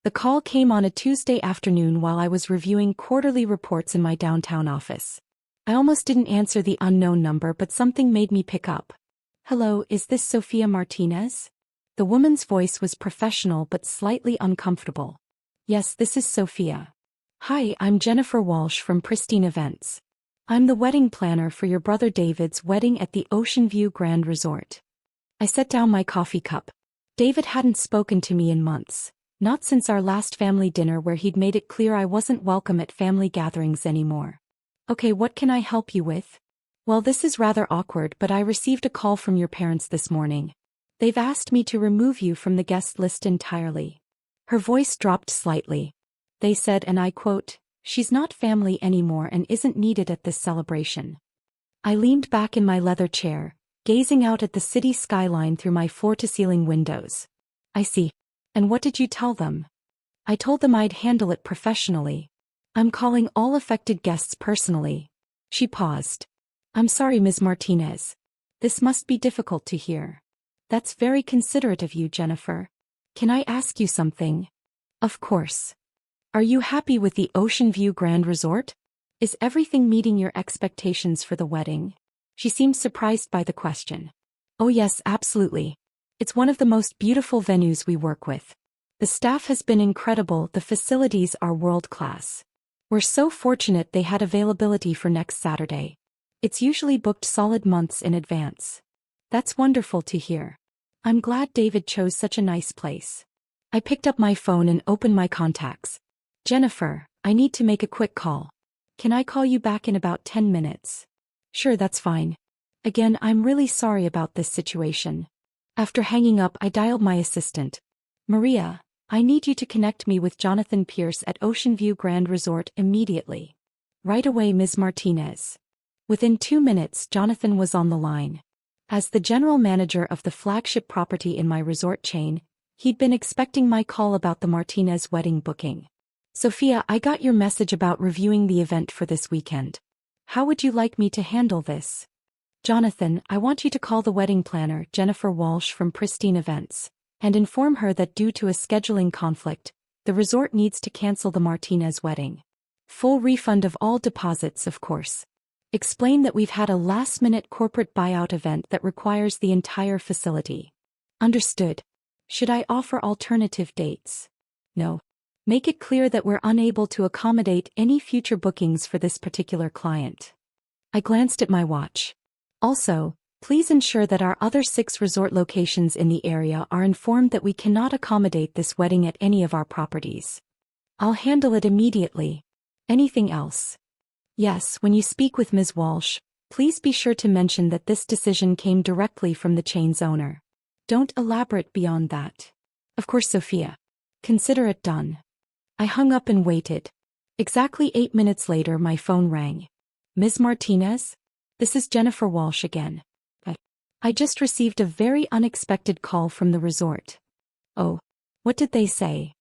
The call came on a Tuesday afternoon while I was reviewing quarterly reports in my downtown office. I almost didn't answer the unknown number, but something made me pick up. "Hello, is this Sophia Martinez?" The woman's voice was professional but slightly uncomfortable. "Yes, this is Sophia. Hi, I'm Jennifer Walsh from Pristine Events. I'm the wedding planner for your brother David's wedding at the Oceanview Grand Resort." I set down my coffee cup. David hadn't spoken to me in months. Not since our last family dinner where he'd made it clear I wasn't welcome at family gatherings anymore. "Okay, what can I help you with?" "Well, this is rather awkward, but I received a call from your parents this morning. They've asked me to remove you from the guest list entirely." Her voice dropped slightly. "They said," and I quote, "she's not family anymore and isn't needed at this celebration." I leaned back in my leather chair, gazing out at the city skyline through my floor-to-ceiling windows. "I see. And what did you tell them?" "I told them I'd handle it professionally. I'm calling all affected guests personally." She paused. "I'm sorry, Ms. Martinez. This must be difficult to hear." "That's very considerate of you, Jennifer. Can I ask you something?" "Of course. Are you happy with the Oceanview Grand Resort? Is everything meeting your expectations for the wedding?" She seemed surprised by the question. "Oh yes, absolutely. It's one of the most beautiful venues we work with. The staff has been incredible, the facilities are world-class. We're so fortunate they had availability for next Saturday. It's usually booked solid months in advance." "That's wonderful to hear. I'm glad David chose such a nice place." I picked up my phone and opened my contacts. "Jennifer, I need to make a quick call. Can I call you back in about 10 minutes? "Sure, that's fine. Again, I'm really sorry about this situation." After hanging up, I dialed my assistant. "Maria, I need you to connect me with Jonathan Pierce at Oceanview Grand Resort immediately." "Right away, Ms. Martinez." Within 2 minutes, Jonathan was on the line. As the general manager of the flagship property in my resort chain, he'd been expecting my call about the Martinez wedding booking. "Sophia, I got your message about reviewing the event for this weekend. How would you like me to handle this?" "Jonathan, I want you to call the wedding planner, Jennifer Walsh from Pristine Events, and inform her that due to a scheduling conflict, the resort needs to cancel the Martinez wedding. Full refund of all deposits, of course. Explain that we've had a last-minute corporate buyout event that requires the entire facility." "Understood. Should I offer alternative dates?" "No. Make it clear that we're unable to accommodate any future bookings for this particular client." I glanced at my watch. "Also, please ensure that our other 6 resort locations in the area are informed that we cannot accommodate this wedding at any of our properties." "I'll handle it immediately. Anything else?" "Yes, when you speak with Ms. Walsh, please be sure to mention that this decision came directly from the chain's owner. Don't elaborate beyond that." "Of course, Sophia. Consider it done." I hung up and waited. Exactly 8 minutes later, my phone rang. "Ms. Martinez? This is Jennifer Walsh again. I just received a very unexpected call from the resort." "Oh, what did they say?"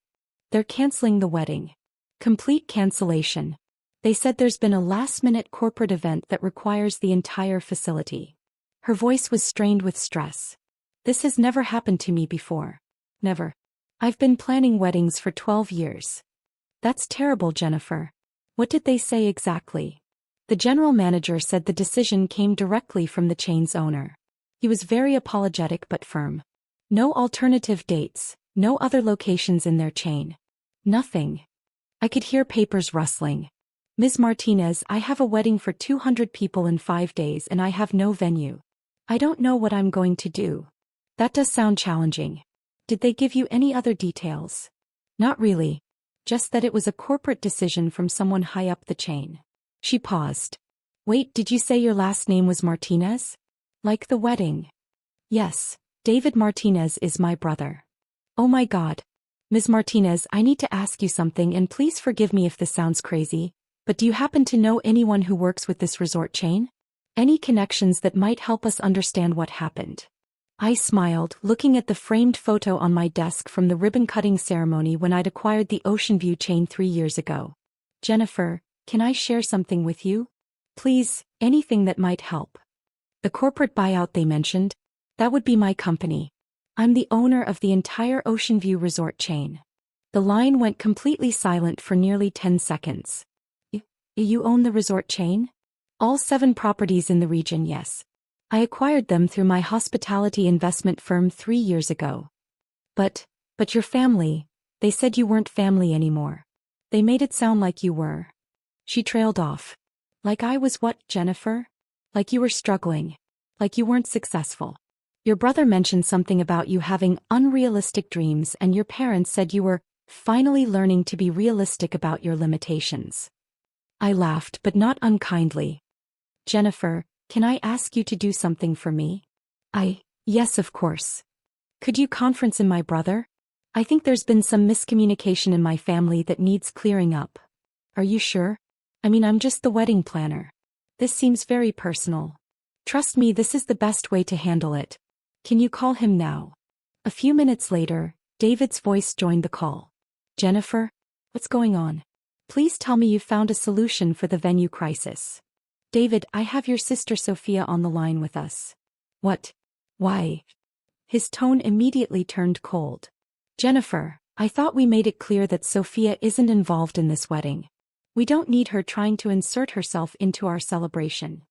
"They're canceling the wedding. Complete cancellation. They said there's been a last-minute corporate event that requires the entire facility." Her voice was strained with stress. "This has never happened to me before. Never. I've been planning weddings for 12 years. "That's terrible, Jennifer. What did they say exactly?" The general manager said the decision came directly from the chain's owner. He was very apologetic but firm. No alternative dates, no other locations in their chain. Nothing. I could hear papers rustling. "Ms. Martinez, I have a wedding for 200 people in 5 days and I have no venue. I don't know what I'm going to do." "That does sound challenging. Did they give you any other details?" "Not really. Just that it was a corporate decision from someone high up the chain." She paused. "Wait, did you say your last name was Martinez? Like the wedding?" "Yes, David Martinez is my brother." "Oh my God. Ms. Martinez, I need to ask you something, and please forgive me if this sounds crazy, but do you happen to know anyone who works with this resort chain? Any connections that might help us understand what happened?" I smiled, looking at the framed photo on my desk from the ribbon-cutting ceremony when I'd acquired the Oceanview chain 3 years ago. "Jennifer, can I share something with you? Please, anything that might help." "The corporate buyout they mentioned? That would be my company. I'm the owner of the entire Oceanview resort chain." The line went completely silent for nearly 10 seconds. You own the resort chain? All 7 properties in the region, yes. I acquired them through my hospitality investment firm 3 years ago. But your family, they said you weren't family anymore. They made it sound like you were. She trailed off. Like I was what, Jennifer? Like you were struggling. Like you weren't successful. Your brother mentioned something about you having unrealistic dreams, and your parents said you were finally learning to be realistic about your limitations. I laughed, but not unkindly. Jennifer, can I ask you to do something for me? Yes, of course. Could you conference in my brother? I think there's been some miscommunication in my family that needs clearing up. Are you sure? I mean, I'm just the wedding planner. This seems very personal. Trust me, this is the best way to handle it. Can you call him now? A few minutes later, David's voice joined the call. Jennifer? What's going on? Please tell me you found a solution for the venue crisis. David, I have your sister Sophia on the line with us. What? Why? His tone immediately turned cold. Jennifer, I thought we made it clear that Sophia isn't involved in this wedding. We don't need her trying to insert herself into our celebration.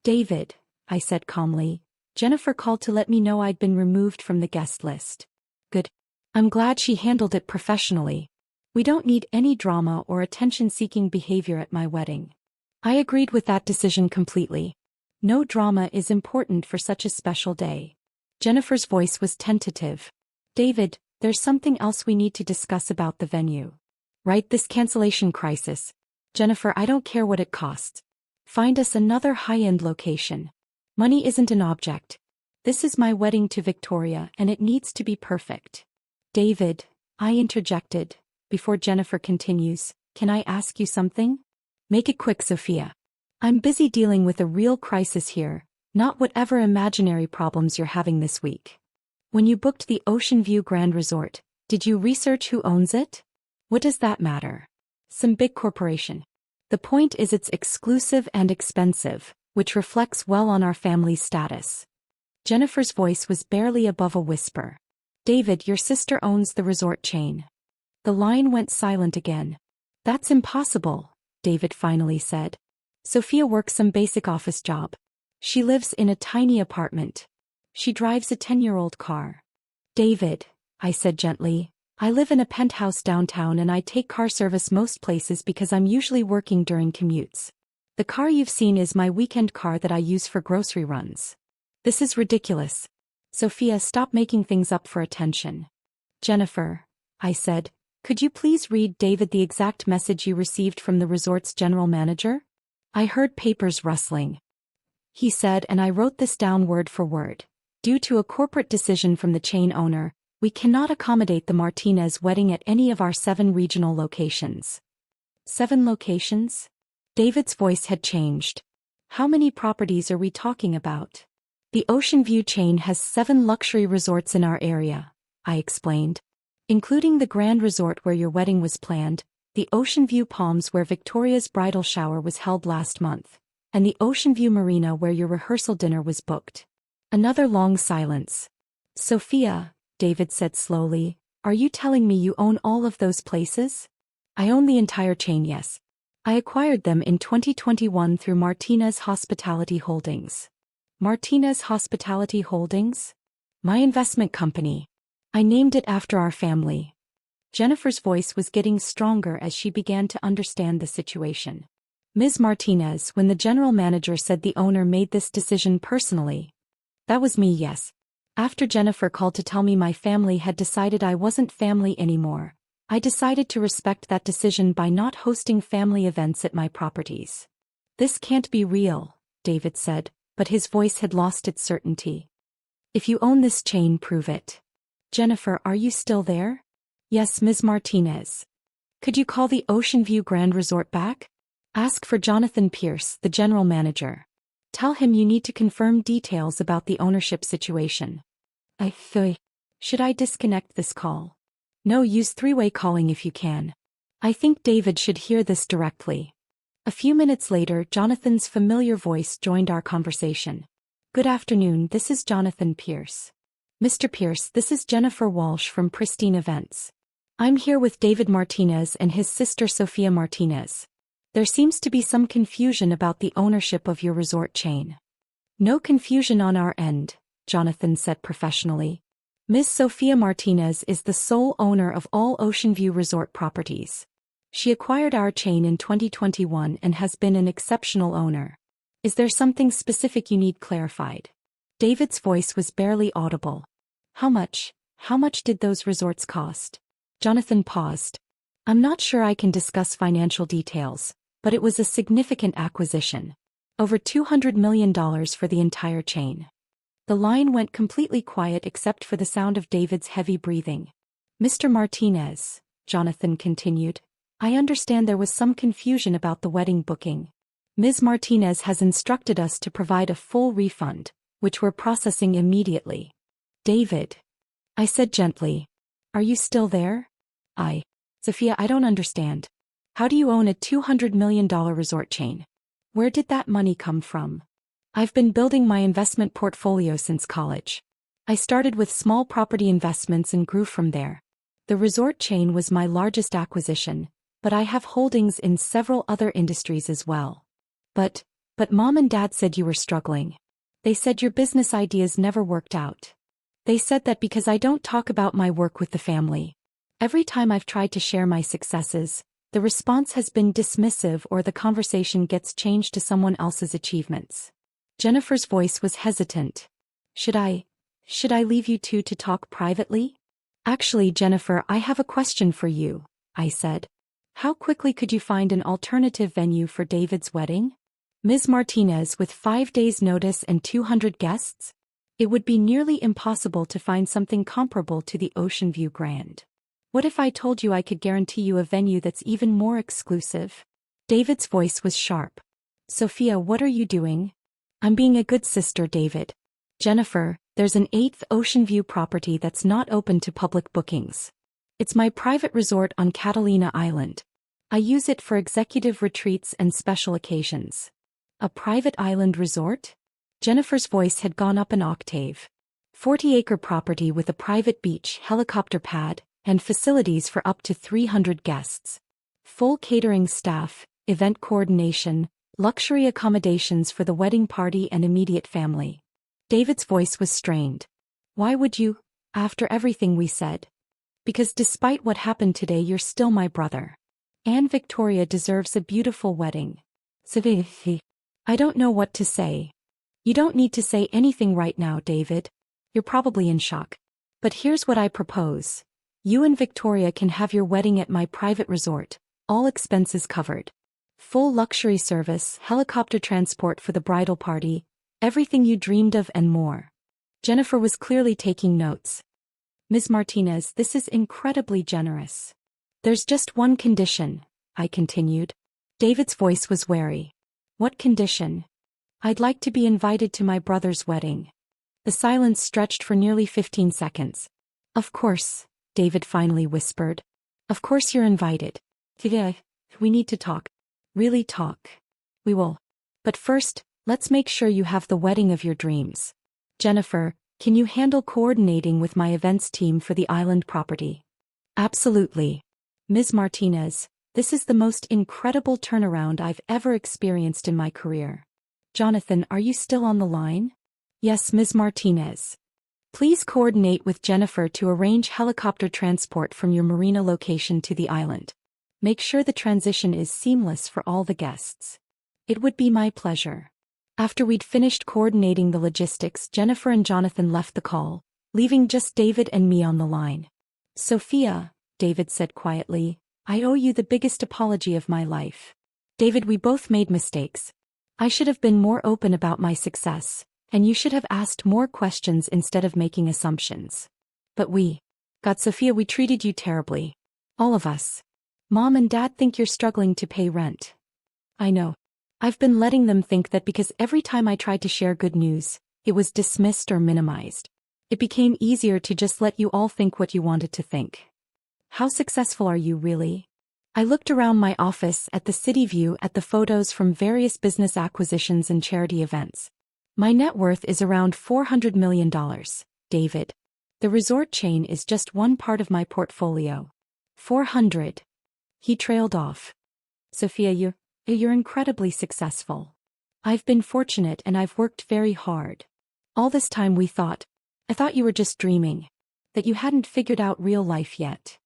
David, I said calmly, Jennifer called to let me know I'd been removed from the guest list. Good. I'm glad she handled it professionally. We don't need any drama or attention-seeking behavior at my wedding. I agreed with that decision completely. No drama is important for such a special day. Jennifer's voice was tentative. David, there's something else we need to discuss about the venue. Right, this cancellation crisis. Jennifer, I don't care what it costs. Find us another high-end location. Money isn't an object. This is my wedding to Victoria, and it needs to be perfect. David, I interjected. Before Jennifer continues, can I ask you something? Make it quick, Sophia. I'm busy dealing with a real crisis here, not whatever imaginary problems you're having this week. When you booked the Oceanview Grand Resort, did you research who owns it? What does that matter? Some big corporation. The point is it's exclusive and expensive, which reflects well on our family's status. Jennifer's voice was barely above a whisper. David, your sister owns the resort chain. The line went silent again. That's impossible, David finally said. Sophia works some basic office job. She lives in a tiny apartment. She drives a 10-year-old car. David, I said gently, I live in a penthouse downtown and I take car service most places because I'm usually working during commutes. The car you've seen is my weekend car that I use for grocery runs. This is ridiculous. Sophia, stop making things up for attention. Jennifer, I said, could you please read David the exact message you received from the resort's general manager? I heard papers rustling. He said, and I wrote this down word for word. Due to a corporate decision from the chain owner, we cannot accommodate the Martinez wedding at any of our 7 regional locations. 7 locations? David's voice had changed. How many properties are we talking about? The Oceanview chain has 7 luxury resorts in our area, I explained. Including the Grand Resort where your wedding was planned, the Oceanview Palms where Victoria's bridal shower was held last month, and the Oceanview Marina where your rehearsal dinner was booked. Another long silence. Sophia, David said slowly, are you telling me you own all of those places? I own the entire chain, yes. I acquired them in 2021 through Martinez Hospitality Holdings. Martinez Hospitality Holdings? My investment company. I named it after our family. Jennifer's voice was getting stronger as she began to understand the situation. Ms. Martinez, when the general manager said the owner made this decision personally. That was me, yes. After Jennifer called to tell me my family had decided I wasn't family anymore, I decided to respect that decision by not hosting family events at my properties. This can't be real, David said, but his voice had lost its certainty. If you own this chain, prove it. Jennifer, are you still there? Yes, Ms. Martinez. Could you call the Oceanview Grand Resort back? Ask for Jonathan Pierce, the general manager. Tell him you need to confirm details about the ownership situation. Should I disconnect this call? No, use 3-way calling if you can. I think David should hear this directly. A few minutes later, Jonathan's familiar voice joined our conversation. Good afternoon, this is Jonathan Pierce. Mr. Pierce, this is Jennifer Walsh from Pristine Events. I'm here with David Martinez and his sister Sophia Martinez. There seems to be some confusion about the ownership of your resort chain. No confusion on our end, Jonathan said professionally. Ms. Sophia Martinez is the sole owner of all Oceanview Resort properties. She acquired our chain in 2021 and has been an exceptional owner. Is there something specific you need clarified? David's voice was barely audible. How much did those resorts cost? Jonathan paused. I'm not sure I can discuss financial details, but it was a significant acquisition. Over $200 million for the entire chain. The line went completely quiet except for the sound of David's heavy breathing. Mr. Martinez, Jonathan continued, I understand there was some confusion about the wedding booking. Ms. Martinez has instructed us to provide a full refund, which we're processing immediately. David, I said gently. Are you still there? Sophia, I don't understand. How do you own a $200 million resort chain? Where did that money come from? I've been building my investment portfolio since college. I started with small property investments and grew from there. The resort chain was my largest acquisition, but I have holdings in several other industries as well. But Mom and Dad said you were struggling. They said your business ideas never worked out. They said that because I don't talk about my work with the family. Every time I've tried to share my successes, the response has been dismissive or the conversation gets changed to someone else's achievements. Jennifer's voice was hesitant. Should I leave you two to talk privately? Actually, Jennifer, I have a question for you, I said. How quickly could you find an alternative venue for David's wedding? Ms. Martinez with 5 days' notice and 200 guests? It would be nearly impossible to find something comparable to the Oceanview Grand. What if I told you I could guarantee you a venue that's even more exclusive? David's voice was sharp. Sophia, what are you doing? I'm being a good sister, David. Jennifer, there's an 8th Oceanview property that's not open to public bookings. It's my private resort on Catalina Island. I use it for executive retreats and special occasions. A private island resort? Jennifer's voice had gone up an octave. 40-acre property with a private beach, helicopter pad, and facilities for up to 300 guests. Full catering staff, event coordination, luxury accommodations for the wedding party and immediate family. David's voice was strained. Why would you, after everything we said? Because despite what happened today, you're still my brother. Anne Victoria deserves a beautiful wedding. Sophia, I don't know what to say. You don't need to say anything right now, David. You're probably in shock. But here's what I propose. You and Victoria can have your wedding at my private resort, all expenses covered. Full luxury service, helicopter transport for the bridal party, everything you dreamed of and more. Jennifer was clearly taking notes. Ms. Martinez, this is incredibly generous. There's just one condition, I continued. David's voice was wary. What condition? I'd like to be invited to my brother's wedding. The silence stretched for nearly 15 seconds. Of course, David finally whispered. Of course you're invited. We need to talk. Really talk. We will. But first, let's make sure you have the wedding of your dreams. Jennifer, can you handle coordinating with my events team for the island property? Absolutely. Ms. Martinez, this is the most incredible turnaround I've ever experienced in my career. Jonathan, are you still on the line? Yes, Ms. Martinez. Please coordinate with Jennifer to arrange helicopter transport from your marina location to the island. Make sure the transition is seamless for all the guests. It would be my pleasure. After we'd finished coordinating the logistics, Jennifer and Jonathan left the call, leaving just David and me on the line. Sophia, David said quietly, I owe you the biggest apology of my life. David, we both made mistakes. I should have been more open about my success, and you should have asked more questions instead of making assumptions. But Sophia, we treated you terribly. All of us. Mom and Dad think you're struggling to pay rent. I know. I've been letting them think that because every time I tried to share good news, it was dismissed or minimized. It became easier to just let you all think what you wanted to think. How successful are you really? I looked around my office at the city view at the photos from various business acquisitions and charity events. My net worth is around $400 million, David. The resort chain is just one part of my portfolio. 400. He trailed off. Sophia, you're incredibly successful. I've been fortunate and I've worked very hard. All this time I thought you were just dreaming. That you hadn't figured out real life yet.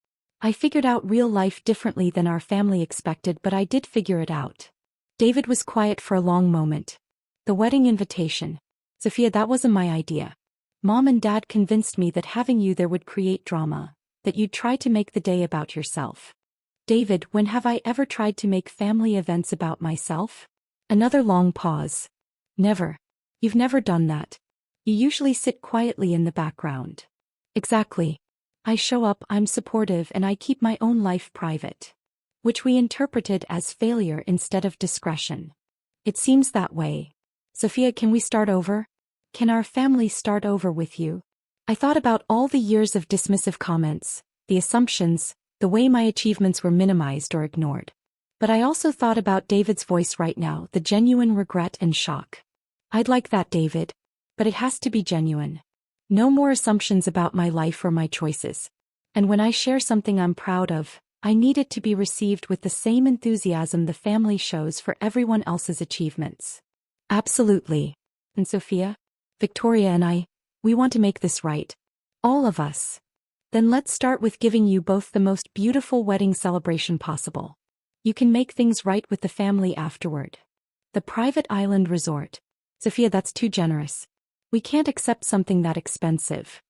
I figured out real life differently than our family expected, but I did figure it out. David was quiet for a long moment. The wedding invitation. Sophia, that wasn't my idea. Mom and Dad convinced me that having you there would create drama, that you'd try to make the day about yourself. David, when have I ever tried to make family events about myself? Another long pause. Never. You've never done that. You usually sit quietly in the background. Exactly. I show up, I'm supportive, and I keep my own life private. Which we interpreted as failure instead of discretion. It seems that way. Sophia, can we start over? Can our family start over with you? I thought about all the years of dismissive comments, the assumptions, the way my achievements were minimized or ignored. But I also thought about David's voice right now, the genuine regret and shock. I'd like that, David. But it has to be genuine. No more assumptions about my life or my choices. And when I share something I'm proud of, I need it to be received with the same enthusiasm the family shows for everyone else's achievements. Absolutely. And Sophia, Victoria and we want to make this right. All of us. Then let's start with giving you both the most beautiful wedding celebration possible. You can make things right with the family afterward. The private island resort. Sophia, that's too generous. We can't accept something that expensive.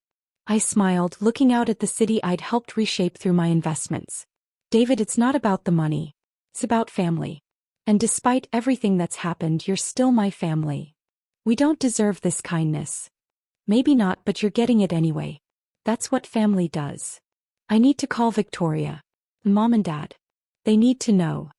I smiled, looking out at the city I'd helped reshape through my investments. David, it's not about the money. It's about family. And despite everything that's happened, you're still my family. We don't deserve this kindness. Maybe not, but you're getting it anyway. That's what family does. I need to call Victoria. Mom and Dad. They need to know.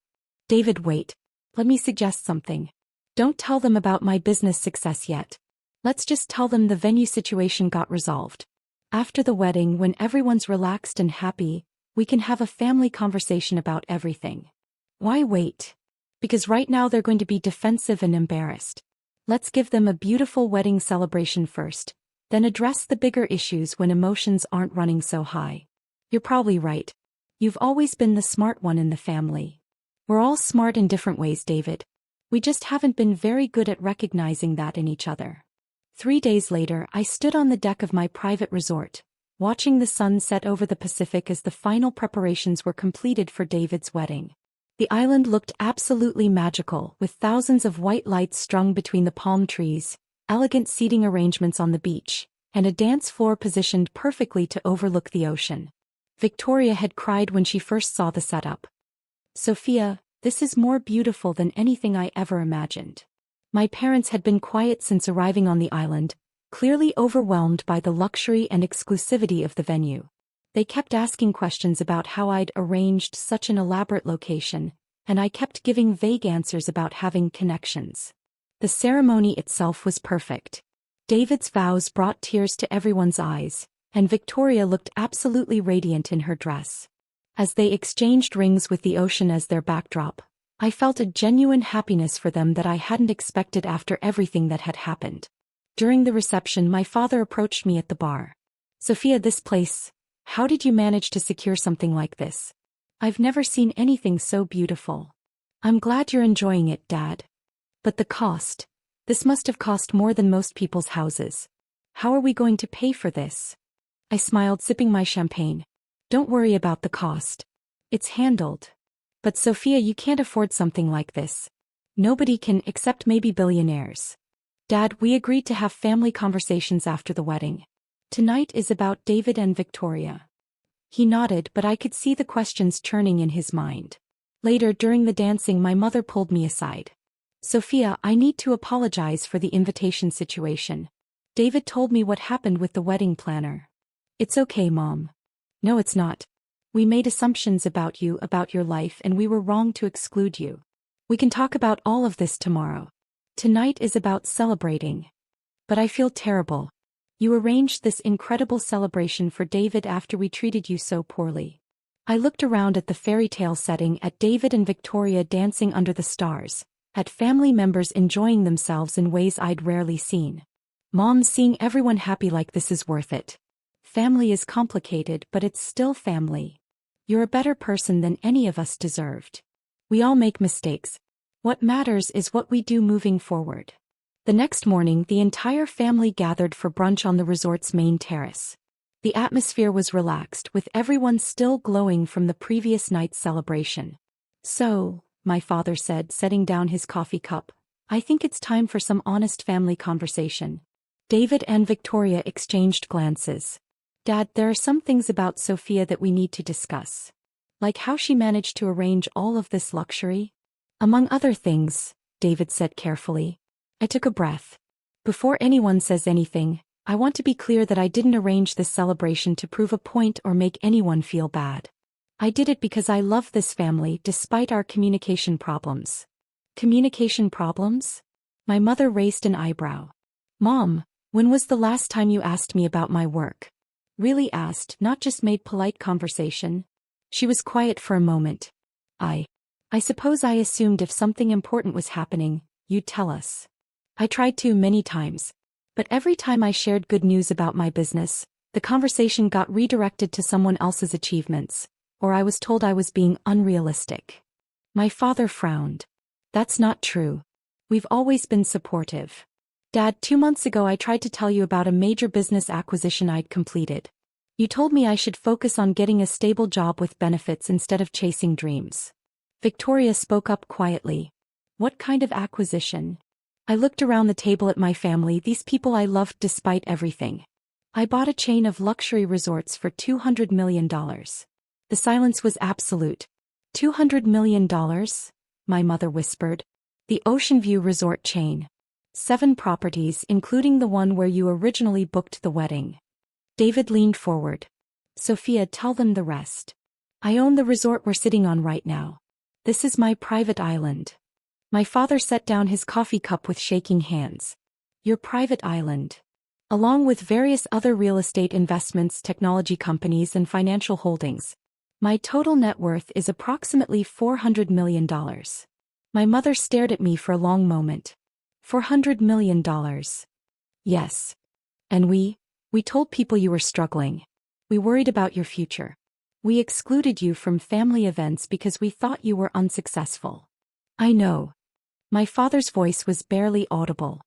David, wait. Let me suggest something. Don't tell them about my business success yet. Let's just tell them the venue situation got resolved. After the wedding, when everyone's relaxed and happy, we can have a family conversation about everything. Why wait? Because right now they're going to be defensive and embarrassed. Let's give them a beautiful wedding celebration first, then address the bigger issues when emotions aren't running so high. You're probably right. You've always been the smart one in the family. We're all smart in different ways, David. We just haven't been very good at recognizing that in each other. 3 days later, I stood on the deck of my private resort, watching the sun set over the Pacific as the final preparations were completed for David's wedding. The island looked absolutely magical, with thousands of white lights strung between the palm trees, elegant seating arrangements on the beach, and a dance floor positioned perfectly to overlook the ocean. Victoria had cried when she first saw the setup. Sophia, this is more beautiful than anything I ever imagined. My parents had been quiet since arriving on the island, clearly overwhelmed by the luxury and exclusivity of the venue. They kept asking questions about how I'd arranged such an elaborate location, and I kept giving vague answers about having connections. The ceremony itself was perfect. David's vows brought tears to everyone's eyes, and Victoria looked absolutely radiant in her dress. As they exchanged rings with the ocean as their backdrop, I felt a genuine happiness for them that I hadn't expected after everything that had happened. During the reception, my father approached me at the bar. Sophia, this place, how did you manage to secure something like this? I've never seen anything so beautiful. I'm glad you're enjoying it, Dad. But the cost. This must have cost more than most people's houses. How are we going to pay for this? I smiled, sipping my champagne. Don't worry about the cost. It's handled. But Sophia, you can't afford something like this. Nobody can, except maybe billionaires. Dad, we agreed to have family conversations after the wedding. Tonight is about David and Victoria. He nodded, but I could see the questions churning in his mind. Later, during the dancing, my mother pulled me aside. Sophia, I need to apologize for the invitation situation. David told me what happened with the wedding planner. It's okay, Mom. No, it's not. We made assumptions about you, about your life, and we were wrong to exclude you. We can talk about all of this tomorrow. Tonight is about celebrating. But I feel terrible. You arranged this incredible celebration for David after we treated you so poorly. I looked around at the fairy tale setting, at David and Victoria dancing under the stars, at family members enjoying themselves in ways I'd rarely seen. Mom, seeing everyone happy like this is worth it. Family is complicated, but it's still family. You're a better person than any of us deserved. We all make mistakes. What matters is what we do moving forward. The next morning, the entire family gathered for brunch on the resort's main terrace. The atmosphere was relaxed, with everyone still glowing from the previous night's celebration. So, my father said, setting down his coffee cup, I think it's time for some honest family conversation. David and Victoria exchanged glances. Dad, there are some things about Sophia that we need to discuss. Like how she managed to arrange all of this luxury? Among other things, David said carefully. I took a breath. Before anyone says anything, I want to be clear that I didn't arrange this celebration to prove a point or make anyone feel bad. I did it because I love this family despite our communication problems. Communication problems? My mother raised an eyebrow. Mom, when was the last time you asked me about my work? Really asked, not just made polite conversation. She was quiet for a moment. I suppose I assumed if something important was happening, you'd tell us. I tried to many times. But every time I shared good news about my business, the conversation got redirected to someone else's achievements, or I was told I was being unrealistic. My father frowned. That's not true. We've always been supportive. Dad, 2 months ago I tried to tell you about a major business acquisition I'd completed. You told me I should focus on getting a stable job with benefits instead of chasing dreams. Victoria spoke up quietly. What kind of acquisition? I looked around the table at my family, these people I loved despite everything. I bought a chain of luxury resorts for $200 million. The silence was absolute. $200 million? My mother whispered. The Oceanview Resort chain. 7 properties, including the one where you originally booked the wedding. David leaned forward. Sophia, tell them the rest. I own the resort we're sitting on right now. This is my private island. My father set down his coffee cup with shaking hands. Your private island. Along with various other real estate investments, technology companies, and financial holdings. My total net worth is approximately $400 million. My mother stared at me for a long moment. $400 million. Yes. And we told people you were struggling. We worried about your future. We excluded you from family events because we thought you were unsuccessful. I know. My father's voice was barely audible.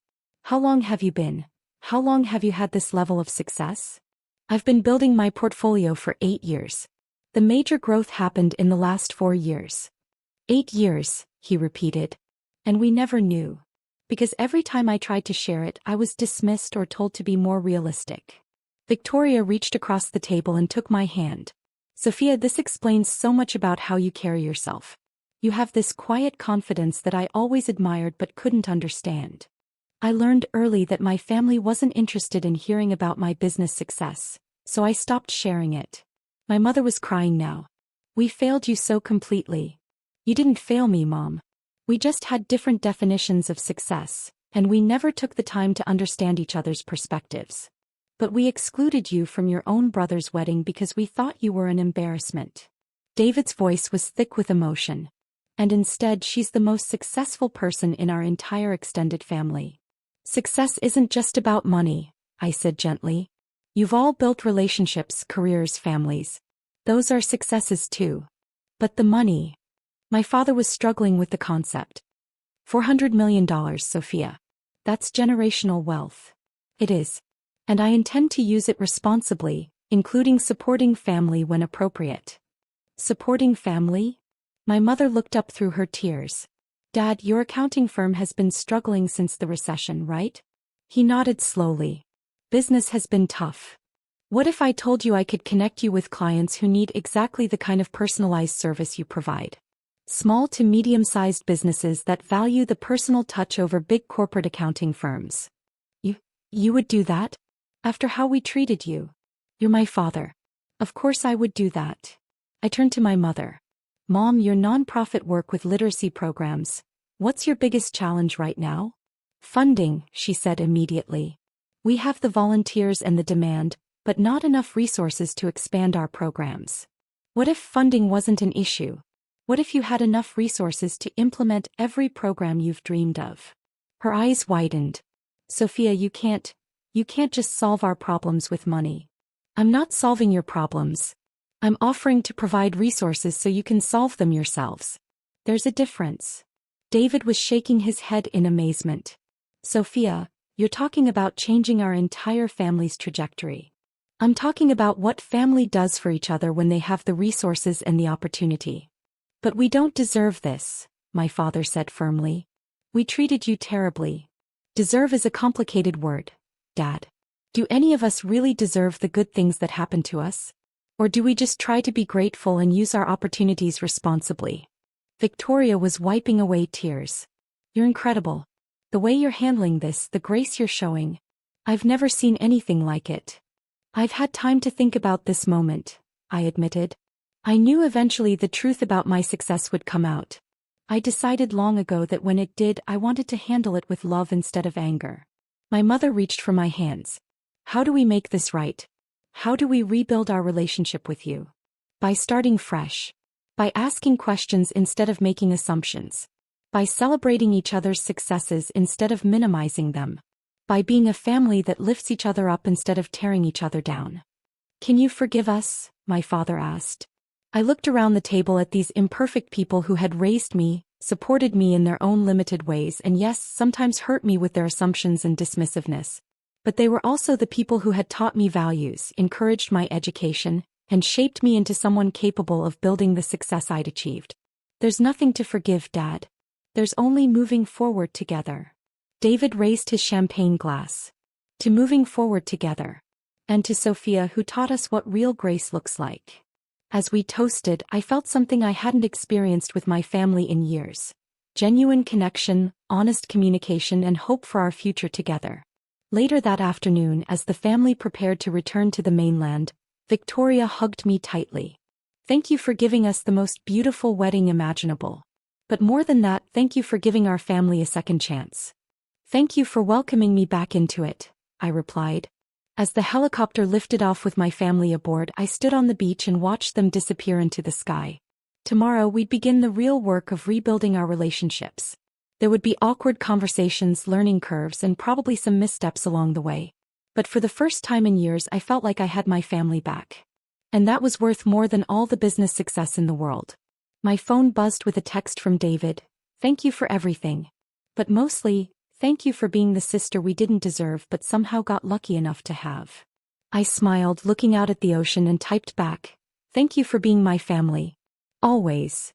How long have you had this level of success? I've been building my portfolio for 8 years. The major growth happened in the last 4 years. 8 years, he repeated. And we never knew. Because every time I tried to share it, I was dismissed or told to be more realistic. Victoria reached across the table and took my hand. Sophia, this explains so much about how you carry yourself. You have this quiet confidence that I always admired but couldn't understand. I learned early that my family wasn't interested in hearing about my business success, so I stopped sharing it. My mother was crying now. We failed you so completely. You didn't fail me, Mom. We just had different definitions of success, and we never took the time to understand each other's perspectives. But we excluded you from your own brother's wedding because we thought you were an embarrassment. David's voice was thick with emotion. And instead, she's the most successful person in our entire extended family. Success isn't just about money, I said gently. You've all built relationships, careers, families. Those are successes too. But the money. My father was struggling with the concept. $400 million, Sophia. That's generational wealth. It is. And I intend to use it responsibly, including supporting family when appropriate. Supporting family? My mother looked up through her tears. Dad, your accounting firm has been struggling since the recession, right? He nodded slowly. Business has been tough. What if I told you I could connect you with clients who need exactly the kind of personalized service you provide? Small to medium-sized businesses that value the personal touch over big corporate accounting firms. You would do that? After how we treated you? You're my father. Of course I would do that. I turned to my mother. Mom, your nonprofit work with literacy programs. What's your biggest challenge right now? Funding, she said immediately. We have the volunteers and the demand, but not enough resources to expand our programs. What if funding wasn't an issue? What if you had enough resources to implement every program you've dreamed of? Her eyes widened. Sophia, you can't just solve our problems with money. I'm not solving your problems. I'm offering to provide resources so you can solve them yourselves. There's a difference. David was shaking his head in amazement. Sophia, you're talking about changing our entire family's trajectory. I'm talking about what family does for each other when they have the resources and the opportunity. But we don't deserve this, my father said firmly. We treated you terribly. Deserve is a complicated word, Dad. Do any of us really deserve the good things that happen to us? Or do we just try to be grateful and use our opportunities responsibly? Victoria was wiping away tears. You're incredible. The way you're handling this, the grace you're showing. I've never seen anything like it. I've had time to think about this moment, I admitted. I knew eventually the truth about my success would come out. I decided long ago that when it did, I wanted to handle it with love instead of anger. My mother reached for my hands. How do we make this right? How do we rebuild our relationship with you? By starting fresh. By asking questions instead of making assumptions. By celebrating each other's successes instead of minimizing them. By being a family that lifts each other up instead of tearing each other down. Can you forgive us? My father asked. I looked around the table at these imperfect people who had raised me, supported me in their own limited ways, and yes, sometimes hurt me with their assumptions and dismissiveness. But they were also the people who had taught me values, encouraged my education, and shaped me into someone capable of building the success I'd achieved. There's nothing to forgive, Dad. There's only moving forward together. David raised his champagne glass. To moving forward together. And to Sophia, who taught us what real grace looks like. As we toasted, I felt something I hadn't experienced with my family in years. Genuine connection, honest communication, and hope for our future together. Later that afternoon, as the family prepared to return to the mainland, Victoria hugged me tightly. Thank you for giving us the most beautiful wedding imaginable. But more than that, thank you for giving our family a second chance. Thank you for welcoming me back into it, I replied. As the helicopter lifted off with my family aboard, I stood on the beach and watched them disappear into the sky. Tomorrow we'd begin the real work of rebuilding our relationships. There would be awkward conversations, learning curves, and probably some missteps along the way. But for the first time in years, I felt like I had my family back. And that was worth more than all the business success in the world. My phone buzzed with a text from David. Thank you for everything. But mostly, thank you for being the sister we didn't deserve but somehow got lucky enough to have. I smiled, looking out at the ocean, and typed back, thank you for being my family. Always.